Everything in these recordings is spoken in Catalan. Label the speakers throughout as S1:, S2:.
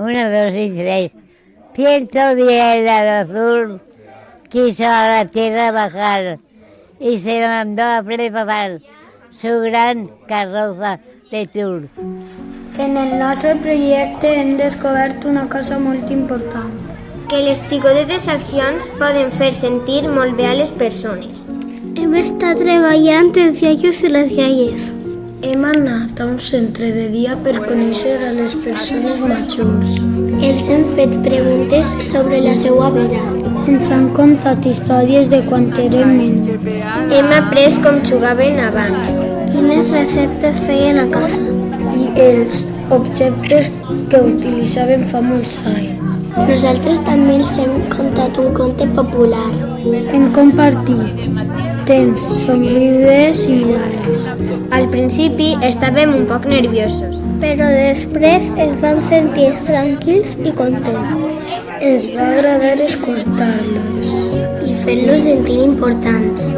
S1: Uno, dos y tres. Cierto día el azul quiso a la tierra bajar y se mandó a preparar su gran carroza de tour.
S2: En el nostre projecte hem descobert una cosa molt important.
S3: Que les xicotetes accions poden fer sentir molt bé a les persones.
S4: Hem estat treballant els iaios i les iaies.
S2: Hem anat a un centre de dia per conèixer a les persones majors.
S4: Els hem fet preguntes sobre la seva vida.
S2: Ens han contat històries de quan eren menuts.
S3: Hem après com jugaven abans.
S4: Quines receptes feien a casa.
S2: I els objectes que utilitzaven fa molts anys.
S4: Nosaltres també els hem contat un conte popular.
S2: Hem compartit temps, somriures i mirades.
S3: Al principi estàvem un poc nerviosos.
S4: Però després ens vam sentir tranquils i contents.
S2: Ens va agradar escoltar-los
S4: i fer-los sentir importants.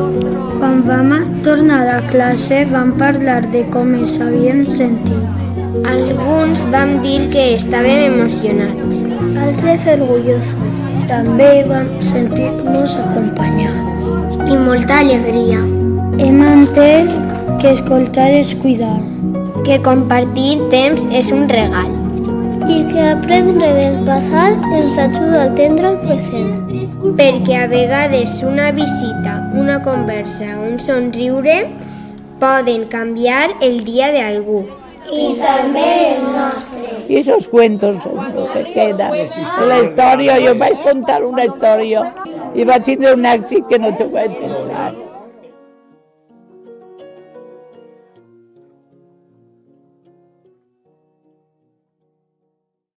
S2: Quan vam tornar a classe vam parlar de com ens havíem sentit.
S3: Alguns vam dir que estàvem emocionats.
S4: Altres orgullosos.
S2: També vam sentir-nos acompanyats.
S4: I molta alegria.
S2: Hem entès que escoltar és cuidar.
S3: Que compartir temps és un regal.
S4: I que aprendre del passat ens ajuda a entendre el present.
S3: Perquè a vegades una visita, una conversa o un somriure poden canviar el dia d'algú.
S4: Y también el nostre.
S5: Y esos cuentos son los que quedan. La història, jo vaig contar una història i vaig tindre un èxit que no t'ho vaig pensar.